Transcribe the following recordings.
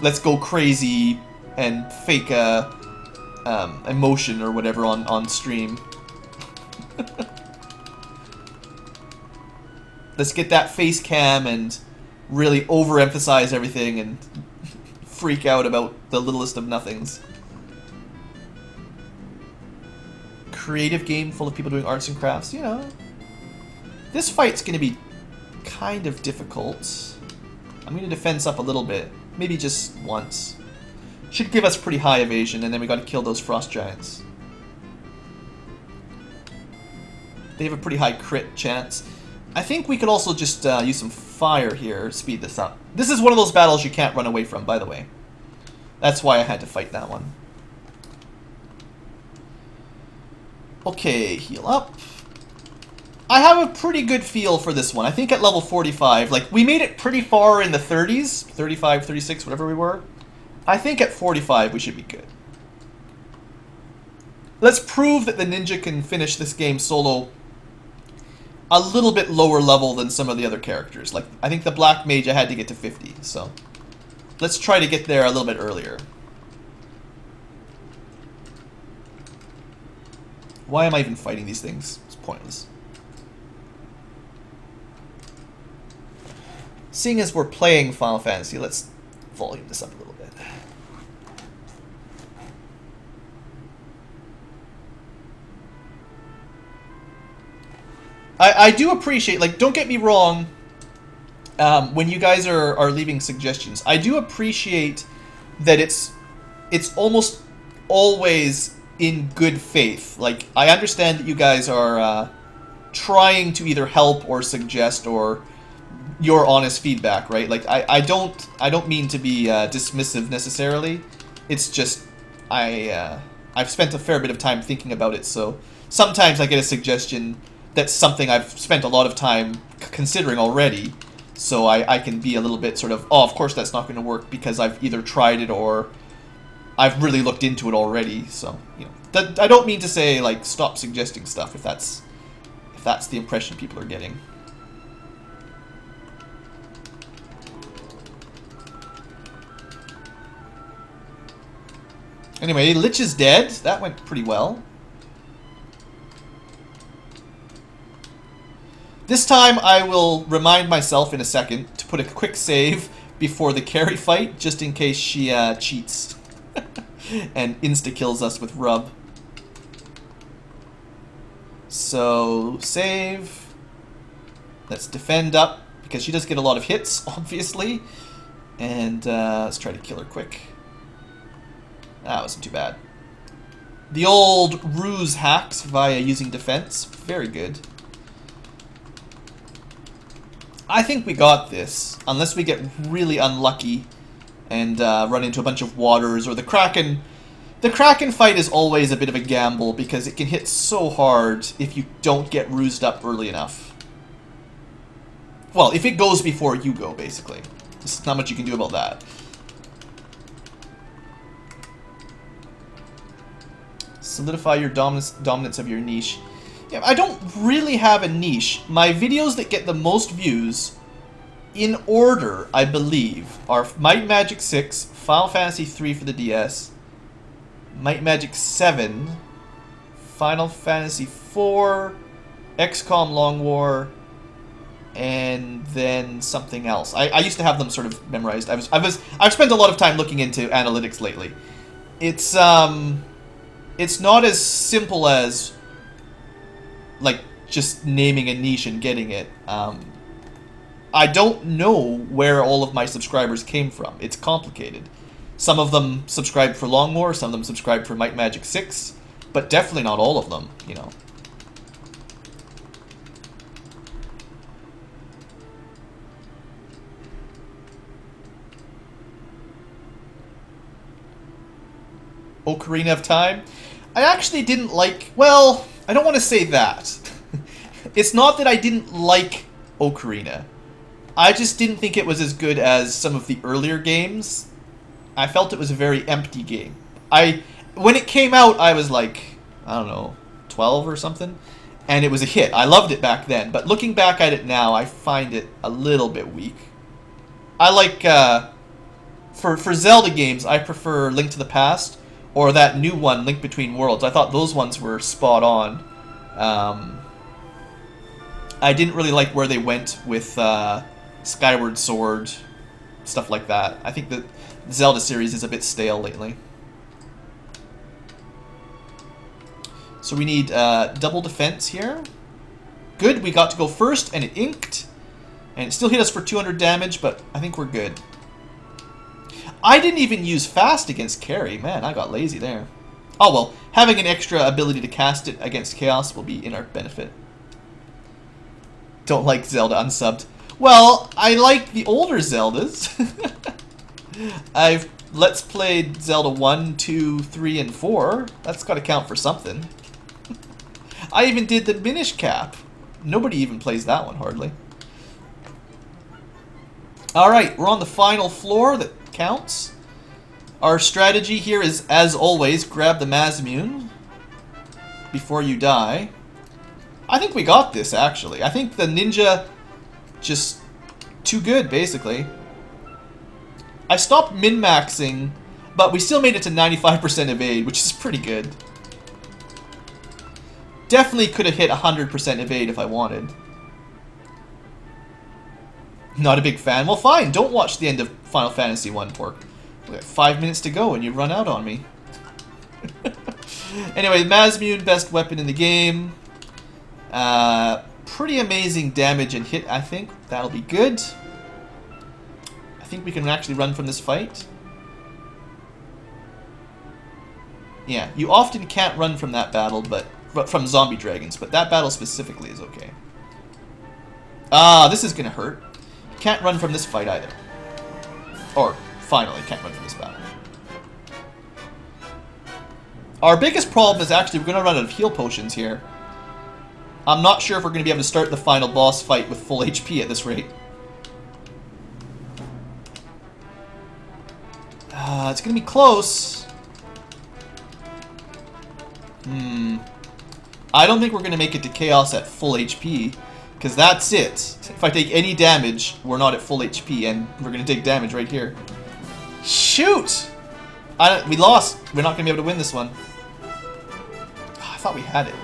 let's go crazy and fake a emotion or whatever on stream. Let's get that face cam and really overemphasize everything and freak out about the littlest of nothings. Creative game full of people doing arts and crafts, you know. This fight's going to be kind of difficult. I'm going to defense up a little bit. Maybe just once. Should give us pretty high evasion, and then we got to kill those frost giants. They have a pretty high crit chance. I think we could also just use some fire here, speed this up. This is one of those battles you can't run away from, by the way. That's why I had to fight that one. Okay, heal up. I have a pretty good feel for this one. I think at level 45, like, we made it pretty far in the 30s, 35, 36, whatever we were. I think at 45 we should be good. Let's prove that the ninja can finish this game solo a little bit lower level than some of the other characters. Like, I think the black mage I had to get to 50, so let's try to get there a little bit earlier. Why am I even fighting these things? It's pointless. Seeing as we're playing Final Fantasy, let's volume this up a little bit. I do appreciate, like, don't get me wrong, when you guys are leaving suggestions, I do appreciate that it's almost always in good faith. Like, I understand that you guys are trying to either help or suggest or your honest feedback, right? Like, I don't mean to be dismissive necessarily. It's just I've spent a fair bit of time thinking about it, so sometimes I get a suggestion that's something I've spent a lot of time considering already, so I can be a little bit sort of, oh, of course that's not going to work because I've either tried it or I've really looked into it already. So, you know, I don't mean to say, like, stop suggesting stuff if that's the impression people are getting. Anyway, Lich is dead. That went pretty well. This time I will remind myself in a second to put a quick save before the carry fight, just in case she cheats and insta-kills us with rub. So, save. Let's defend up, because she does get a lot of hits, obviously. And let's try to kill her quick. That wasn't too bad. The old ruse hacks via using defense. Very good. I think we got this, unless we get really unlucky and run into a bunch of waters, or the Kraken. The Kraken fight is always a bit of a gamble because it can hit so hard if you don't get rused up early enough. Well, if it goes before you go, basically. There's not much you can do about that. Solidify your dominance of your niche. Yeah, I don't really have a niche. My videos that get the most views, in order, I believe, are Might and Magic 6, Final Fantasy 3 for the DS, Might and Magic 7, Final Fantasy 4, XCOM Long War, and then something else. I used to have them sort of memorized. I've spent a lot of time looking into analytics lately. It's not as simple as, like, just naming a niche and getting it. I don't know where all of my subscribers came from. It's complicated. Some of them subscribed for Long War, some of them subscribed for Might and Magic 6, but definitely not all of them, you know. Ocarina of Time? I actually didn't like... Well, I don't want to say that. It's not that I didn't like Ocarina. I just didn't think it was as good as some of the earlier games. I felt it was a very empty game. When it came out, I was like, I don't know, 12 or something, and it was a hit. I loved it back then, but looking back at it now, I find it a little bit weak. I like For Zelda games, I prefer Link to the Past or that new one, Link Between Worlds. I thought those ones were spot on. I didn't really like where they went with Skyward Sword, stuff like that. I think the Zelda series is a bit stale lately. So we need double defense here. Good, we got to go first, and it inked. And it still hit us for 200 damage, but I think we're good. I didn't even use fast against Carry. Man, I got lazy there. Oh well, having an extra ability to cast it against Chaos will be in our benefit. Don't like Zelda unsubbed. Well, I like the older Zeldas. I've Let's Played Zelda 1, 2, 3, and 4. That's got to count for something. I even did the Minish Cap. Nobody even plays that one, hardly. Alright, we're on the final floor that counts. Our strategy here is, as always, grab the Mazmune before you die. I think we got this, actually. I think the ninja just too good, basically. I stopped min-maxing, but we still made it to 95% evade, which is pretty good. Definitely could have hit 100% evade if I wanted. Not a big fan. Well, fine. Don't watch the end of Final Fantasy 1, Pork. We got 5 minutes to go and you run out on me. Anyway, Mazmune, best weapon in the game. Pretty amazing damage and hit, I think. That'll be good. I think we can actually run from this fight. Yeah, you often can't run from that battle, but from zombie dragons, but that battle specifically is okay. Ah, this is gonna hurt. Can't run from this fight either. Or, finally, can't run from this battle. Our biggest problem is actually we're gonna run out of heal potions here. I'm not sure if we're gonna be able to start the final boss fight with full HP at this rate. It's gonna be close. I don't think we're going to make it to Chaos at full HP, because that's it. If I take any damage, we're not at full HP, and we're going to take damage right here. Shoot! We lost. We're not going to be able to win this one. I thought we had it.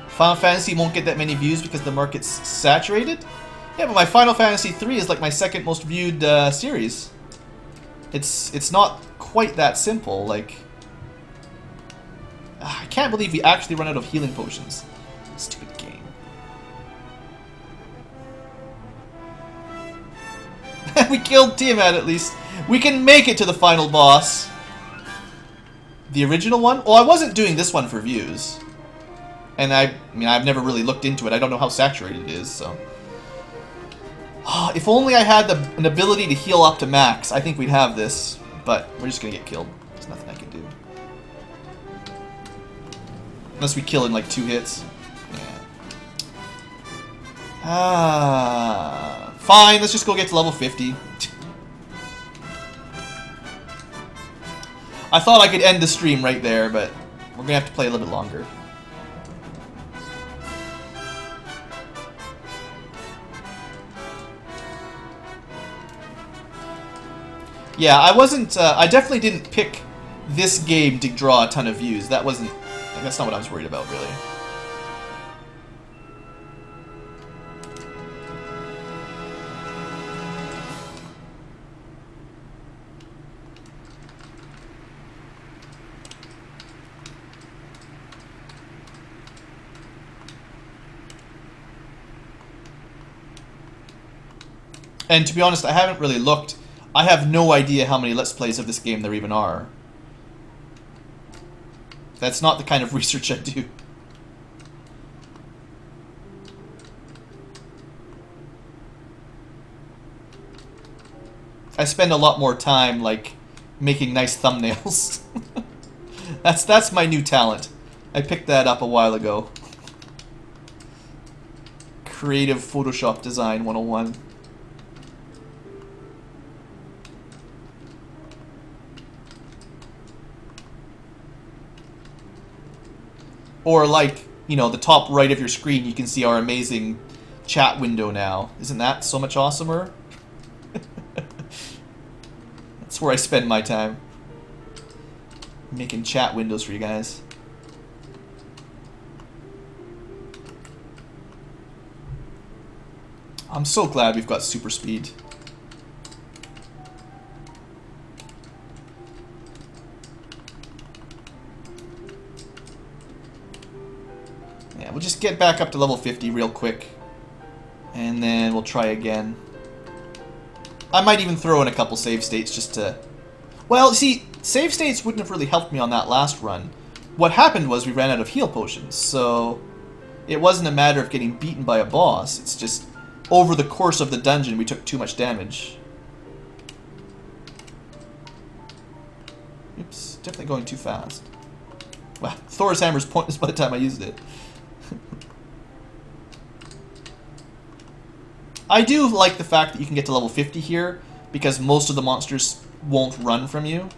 Final Fantasy won't get that many views because the market's saturated? Yeah, but my Final Fantasy 3 is like my second most viewed series. It's not quite that simple, like... I can't believe we actually run out of healing potions. Stupid game. We killed Tiamat at least. We can make it to the final boss. The original one? Well, I wasn't doing this one for views. And I mean, I've never really looked into it. I don't know how saturated it is, so... If only I had an ability to heal up to max, I think we'd have this. But we're just gonna get killed. There's nothing I can do. Unless we kill in like 2 hits. Yeah. Fine, let's just go get to level 50. I thought I could end the stream right there, but we're gonna have to play a little bit longer. Yeah, I wasn't, I definitely didn't pick this game to draw a ton of views. That wasn't, that's not what I was worried about, really. And to be honest, I haven't really looked. I have no idea how many Let's Plays of this game there even are. That's not the kind of research I do. I spend a lot more time, like, making nice thumbnails. That's my new talent. I picked that up a while ago. Creative Photoshop Design 101. Or like, you know, the top right of your screen, you can see our amazing chat window now. Isn't that so much awesomer? That's where I spend my time. Making chat windows for you guys. I'm so glad we've got super speed. Yeah, we'll just get back up to level 50 real quick. And then we'll try again. I might even throw in a couple save states just to... Well, see, save states wouldn't have really helped me on that last run. What happened was we ran out of heal potions, so... It wasn't a matter of getting beaten by a boss, it's just... Over the course of the dungeon, we took too much damage. Oops, definitely going too fast. Wow, Thor's hammer's pointless by the time I used it. I do like the fact that you can get to level 50 here, because most of the monsters won't run from you.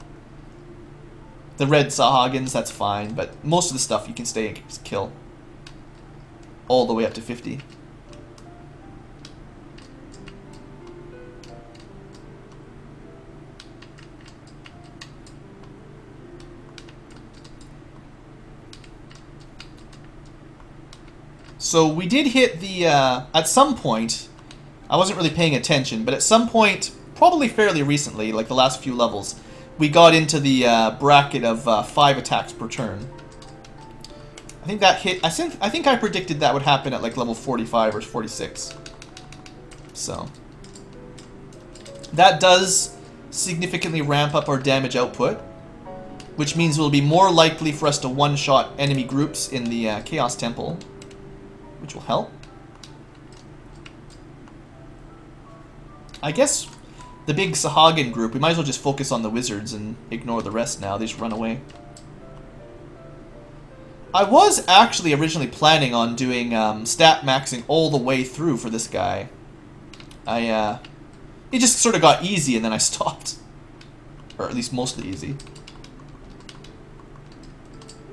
The red Sahagins, that's fine, but most of the stuff you can stay and kill. All the way up to 50. So we did hit the, at some point, I wasn't really paying attention, but at some point, probably fairly recently, like the last few levels, we got into the bracket of 5 attacks per turn. I think that hit, I think I predicted that would happen at like level 45 or 46. So, that does significantly ramp up our damage output, which means it will be more likely for us to one-shot enemy groups in the Chaos Temple, which will help. I guess the big Sahagin group, we might as well just focus on the wizards and ignore the rest now. They just run away. I was actually originally planning on doing stat maxing all the way through for this guy. It just sort of got easy and then I stopped. Or at least mostly easy.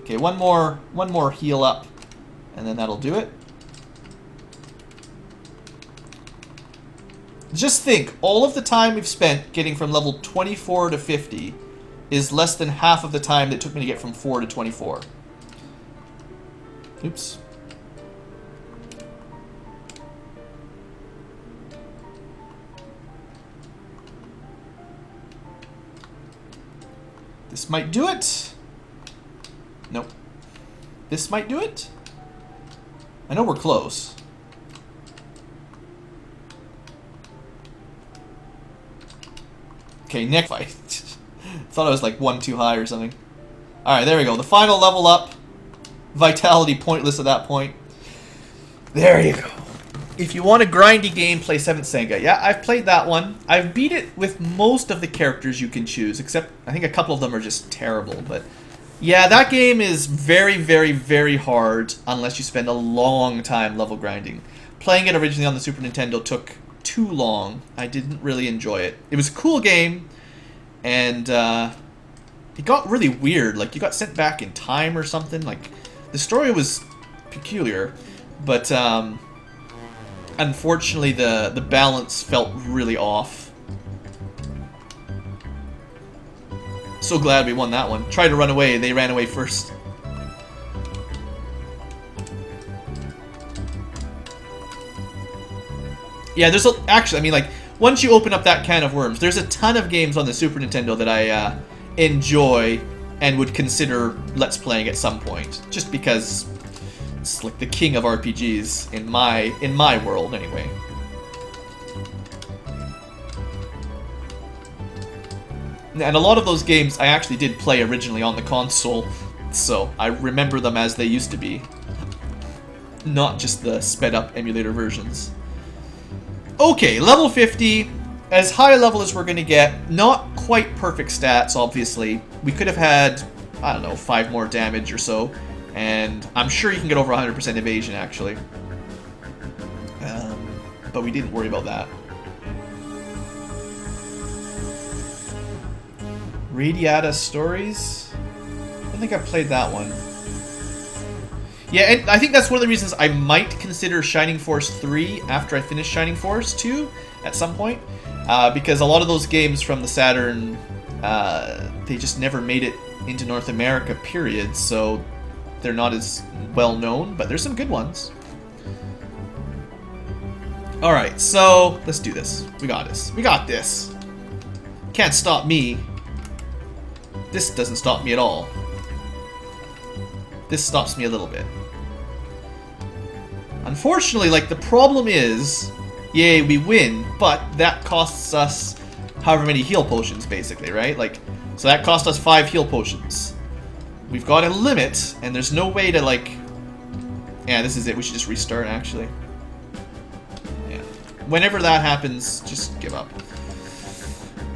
Okay, one more heal up and then that'll do it. Just think, all of the time we've spent getting from level 24 to 50 is less than half of the time that it took me to get from 4 to 24. Oops. This might do it. Nope. This might do it. I know we're close. Okay, next fight. Thought I was like one too high or something. Alright, there we go. The final level up. Vitality pointless at that point. There you go. If you want a grindy game, play 7th Senga. Yeah, I've played that one. I've beat it with most of the characters you can choose, except I think a couple of them are just terrible. But yeah, that game is very, very, very hard unless you spend a long time level grinding. Playing it originally on the Super Nintendo took too long. I didn't really enjoy it. It was a cool game, and it got really weird. Like, you got sent back in time or something. Like, the story was peculiar, but unfortunately the balance felt really off. So glad we won that one. Tried to run away, they ran away first. Yeah, there's actually, I mean, like, once you open up that can of worms, there's a ton of games on the Super Nintendo that I enjoy and would consider Let's Playing at some point, just because it's like the king of RPGs in my world, anyway. And a lot of those games I actually did play originally on the console, so I remember them as they used to be, not just the sped-up emulator versions. Okay, level 50, as high a level as we're going to get. Not quite perfect stats, obviously. We could have had, I don't know, 5 more damage or so. And I'm sure you can get over 100% evasion, actually. But we didn't worry about that. Radiata Stories? I don't think I've played that one. Yeah, and I think that's one of the reasons I might consider Shining Force 3 after I finish Shining Force 2 at some point. Because a lot of those games from the Saturn they just never made it into North America, period, so they're not as well known, but there's some good ones. Alright, so let's do this. We got this. We got this. Can't stop me. This doesn't stop me at all. This stops me a little bit. Unfortunately, like, the problem is, yay, we win, but that costs us however many heal potions, basically, right? Like, so that cost us 5 heal potions. We've got a limit, and there's no way to, like... Yeah, this is it. We should just restart, actually. Yeah. Whenever that happens, just give up.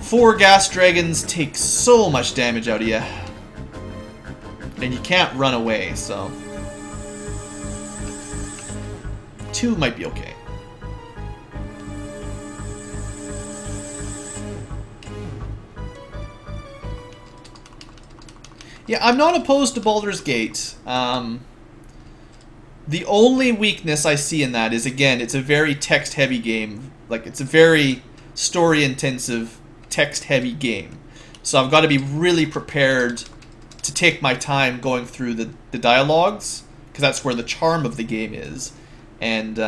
4 gas dragons take so much damage out of you. And you can't run away, so... 2 might be okay. Yeah, I'm not opposed to Baldur's Gate. The only weakness I see in that is, again, it's a very text-heavy game. Like, it's a very story-intensive, text-heavy game. So I've got to be really prepared to take my time going through the dialogues, because that's where the charm of the game is. And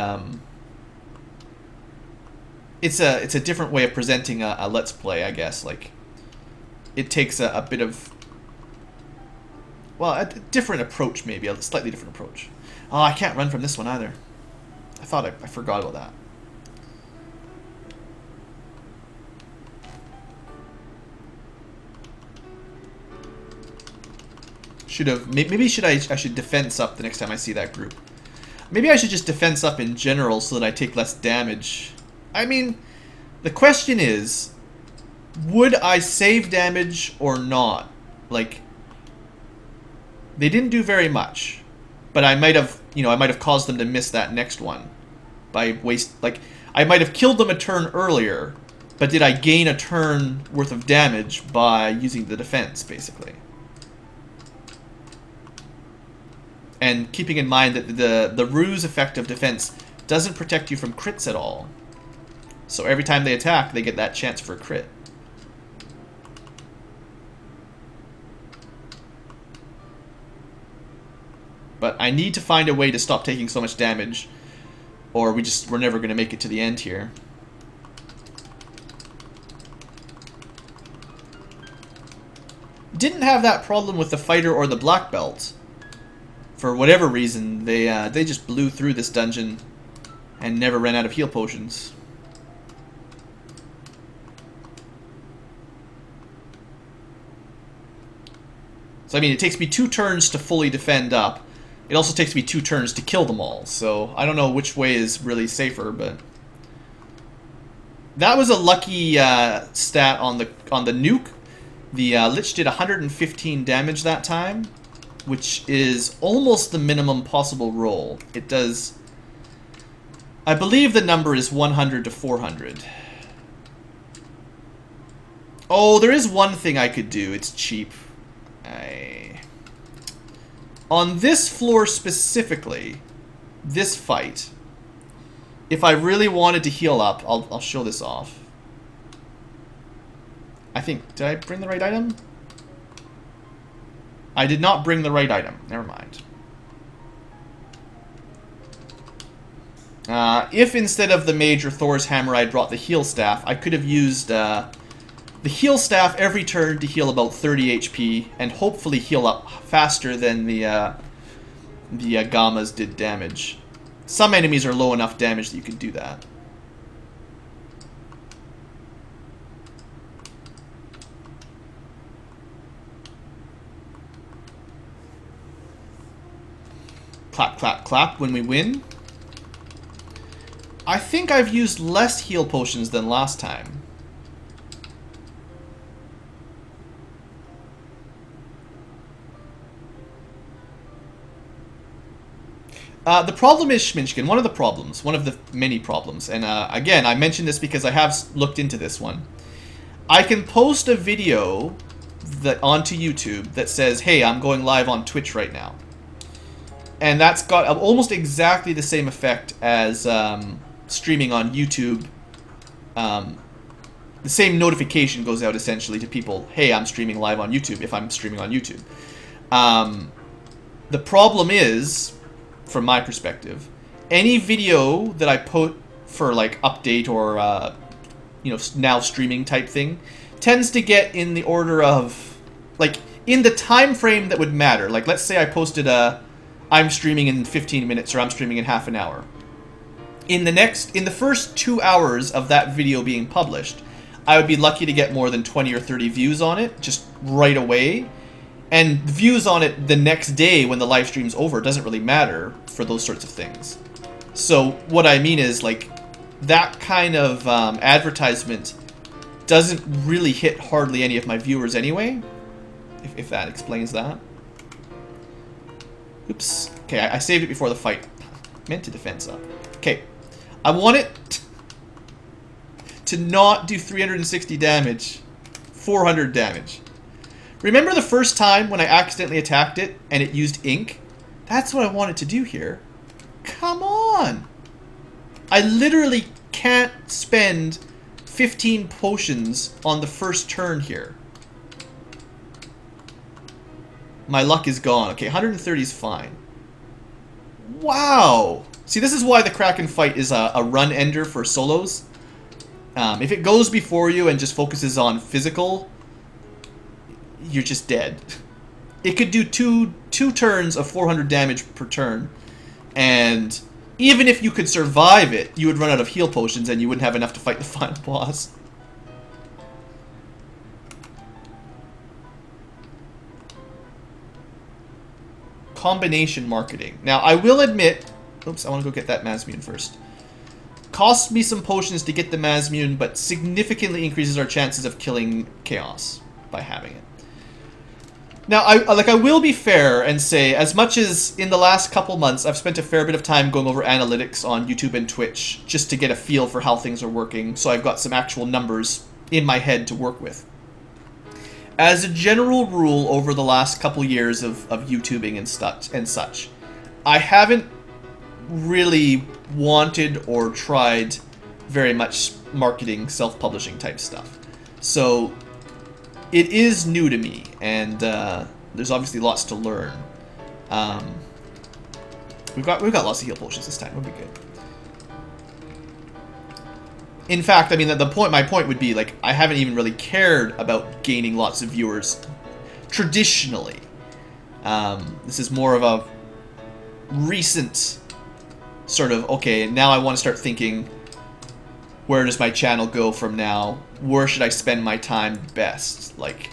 it's a different way of presenting a Let's Play, I guess. Like, it takes a bit of... Well, a different approach, maybe. A slightly different approach. Oh, I can't run from this one either. I thought I forgot about that. Should have... Maybe I should defense up the next time I see that group. Maybe I should just defense up in general so that I take less damage. I mean, the question is, would I save damage or not? Like, they didn't do very much, but I might have, you know, I might have caused them to miss that next one by like, I might have killed them a turn earlier, but did I gain a turn worth of damage by using the defense, basically? And keeping in mind that the ruse effect of defense doesn't protect you from crits at all. So every time they attack, they get that chance for a crit. But I need to find a way to stop taking so much damage, or we're never going to make it to the end here. Didn't have that problem with the fighter or the black belt. For whatever reason, they just blew through this dungeon and never ran out of heal potions. So I mean, it takes me 2 turns to fully defend up. It also takes me 2 turns to kill them all. So I don't know which way is really safer, but that was a lucky stat on the nuke. The Lich did 115 damage that time, which is almost the minimum possible roll. It does... I believe the number is 100 to 400. Oh, there is one thing I could do. It's cheap. On this floor specifically, this fight, if I really wanted to heal up, I'll show this off. I think... Did I bring the right item? I did not bring the right item. Never mind. If instead of the Mage or Thor's Hammer I brought the Heal Staff, I could have used the Heal Staff every turn to heal about 30 HP and hopefully heal up faster than the Gammas did damage. Some enemies are low enough damage that you can do that. Clap, clap, clap when we win. I think I've used less heal potions than last time. The problem is, Schminchkin, one of the many problems, and again, I mentioned this because I have looked into this one. I can post a video onto YouTube that says, hey, I'm going live on Twitch right now. And that's got almost exactly the same effect as streaming on YouTube the same notification goes out essentially to people, hey, I'm streaming live on YouTube if I'm streaming on YouTube. The problem is, from my perspective, any video that I put for like update or you know, now streaming type thing tends to get in the order of like in the time frame that would matter. Like let's say I posted a I'm streaming in 15 minutes or I'm streaming in half an hour. In the first 2 hours of that video being published, I would be lucky to get more than 20 or 30 views on it just right away. And views on it the next day when the live stream's over doesn't really matter for those sorts of things. So what I mean is like that kind of advertisement doesn't really hit hardly any of my viewers anyway, if that explains that. Oops. Okay, I saved it before the fight. Meant to defense up. Okay. I want it to not do 360 damage. 400 damage. Remember the first time when I accidentally attacked it and it used ink? That's what I wanted to do here. Come on! I literally can't spend 15 potions on the first turn here. My luck is gone. Okay, 130 is fine. Wow! See, this is why the Kraken fight is a run ender for solos. If it goes before you and just focuses on physical, you're just dead. It could do two turns of 400 damage per turn, and even if you could survive it, you would run out of heal potions and you wouldn't have enough to fight the final boss. Combination marketing. Now, I will admit... Oops, I want to go get that Mazmune first. Costs me some potions to get the Mazmune, but significantly increases our chances of killing Chaos by having it. Now, I will be fair and say, as much as in the last couple months, I've spent a fair bit of time going over analytics on YouTube and Twitch just to get a feel for how things are working, so I've got some actual numbers in my head to work with. As a general rule, over the last couple years of YouTubing and such, I haven't really wanted or tried very much marketing, self-publishing type stuff. So it is new to me, and there's obviously lots to learn. We've got lots of heal potions this time. We'll be good. In fact, I mean, my point would be, like, I haven't even really cared about gaining lots of viewers traditionally. This is more of a recent sort of, okay, now I want to start thinking, where does my channel go from now? Where should I spend my time best? Like,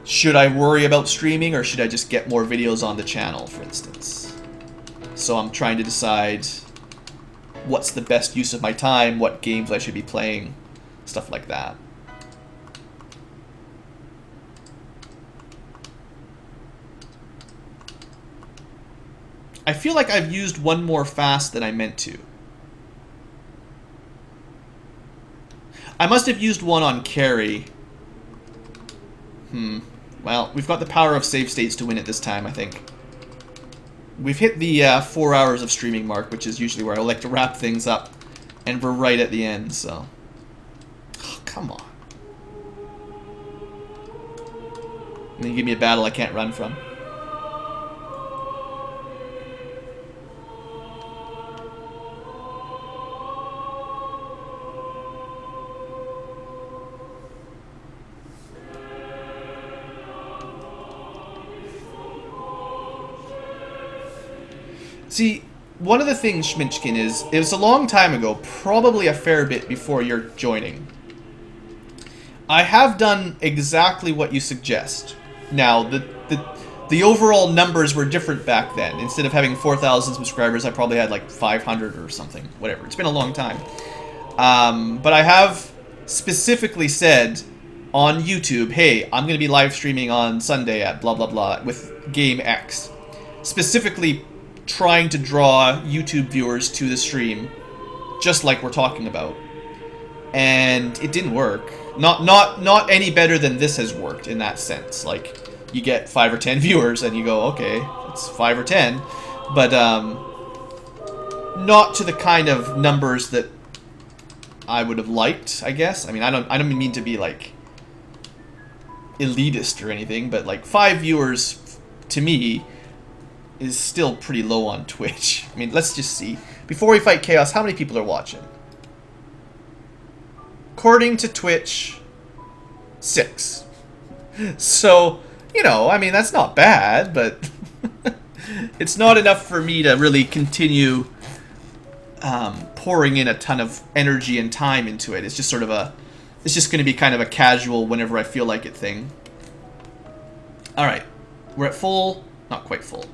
should I worry about streaming, or should I just get more videos on the channel, for instance? So I'm trying to decide what's the best use of my time, what games I should be playing, stuff like that. I feel like I've used one more fast than I meant to. I must have used one on carry. Well, we've got the power of save states to win it this time, I think. We've hit the 4 hours of streaming mark, which is usually where I like to wrap things up. And we're right at the end, so... Oh, come on. And then you give me a battle I can't run from. See, one of the things, Schminchkin, is it was a long time ago, probably a fair bit before you're joining. I have done exactly what you suggest. Now, the overall numbers were different back then. Instead of having 4,000 subscribers, I probably had like 500 or something. Whatever. It's been a long time. But I have specifically said on YouTube, hey, I'm going to be live streaming on Sunday at blah, blah, blah with Game X. Specifically trying to draw YouTube viewers to the stream, just like we're talking about. And it didn't work. Not any better than this has worked in that sense. Like, you get 5 or 10 viewers and you go, okay, it's 5 or 10. But, not to the kind of numbers that I would have liked, I guess. I mean, I don't mean to be like elitist or anything, but like 5 viewers to me is still pretty low on Twitch. I mean, let's just see. Before we fight Chaos, how many people are watching? According to Twitch, 6. So, you know, I mean, that's not bad, but it's not enough for me to really continue pouring in a ton of energy and time into it. It's just sort of a, it's just going to be kind of a casual whenever I feel like it thing. Alright, we're at full, not quite full.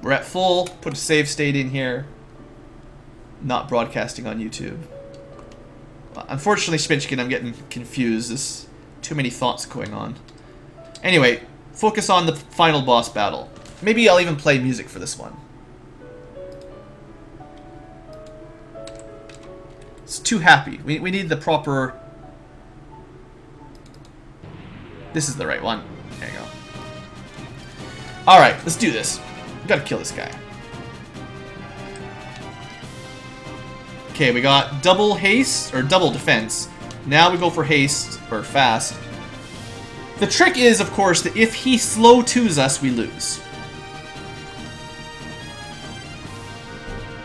We're at full, put a save state in here. Not broadcasting on YouTube. Unfortunately, Spinchkin, I'm getting confused. There's too many thoughts going on. Anyway, focus on the final boss battle. Maybe I'll even play music for this one. It's too happy. We need the proper... This is the right one. There you go. Alright, let's do this. We gotta kill this guy. Okay, we got double haste, or double defense. Now we go for haste, or fast. The trick is, of course, that if he slow 2s us, we lose.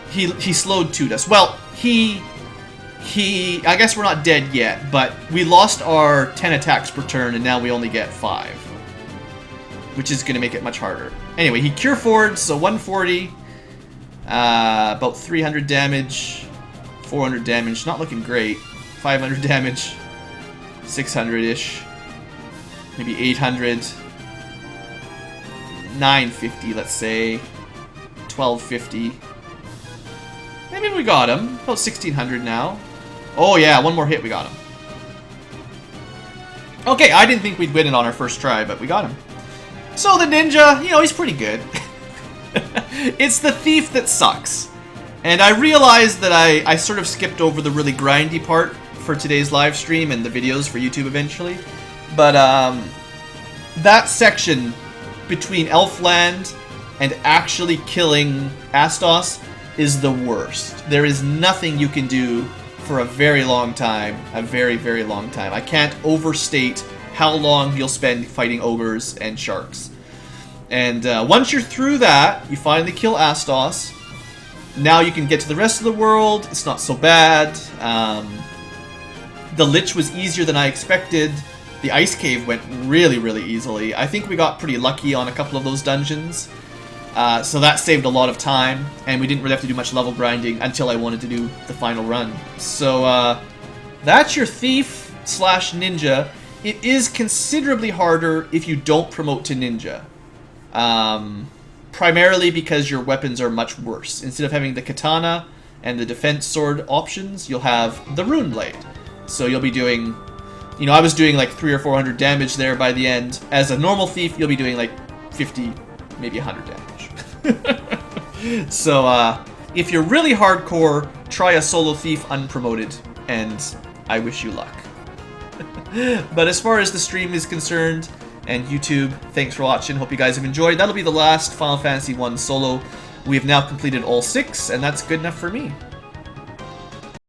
He slowed 2'd us. Well, I guess we're not dead yet, but we lost our 10 attacks per turn, and now we only get 5. Which is going to make it much harder. Anyway, he cure forwards, so 140. About 300 damage. 400 damage, not looking great. 500 damage. 600-ish. Maybe 800. 950, let's say. 1250. Maybe we got him. About 1600 now. Oh yeah, one more hit, we got him. Okay, I didn't think we'd win it on our first try, but we got him. So the ninja, you know, he's pretty good. It's the thief that sucks. And I realized that I sort of skipped over the really grindy part for today's live stream and the videos for YouTube eventually. But that section between Elfland and actually killing Astos is the worst. There is nothing you can do for a very long time. A very, very long time. I can't overstate how long you'll spend fighting ogres and sharks. And once you're through that, you finally kill Astos. Now you can get to the rest of the world. It's not so bad. The Lich was easier than I expected. The Ice Cave went really, really easily. I think we got pretty lucky on a couple of those dungeons. So that saved a lot of time, and we didn't really have to do much level grinding until I wanted to do the final run. So that's your Thief / Ninja. It is considerably harder if you don't promote to Ninja. Primarily because your weapons are much worse. Instead of having the katana and the defense sword options, you'll have the rune blade. So you'll be doing, you know, I was doing like 300 or 400 damage there by the end. As a normal thief, you'll be doing like 50, maybe 100 damage. So if you're really hardcore, try a solo thief unpromoted, and I wish you luck. But as far as the stream is concerned, and YouTube, thanks for watching. Hope you guys have enjoyed. That'll be the last Final Fantasy 1 solo. We have now completed all 6, and that's good enough for me.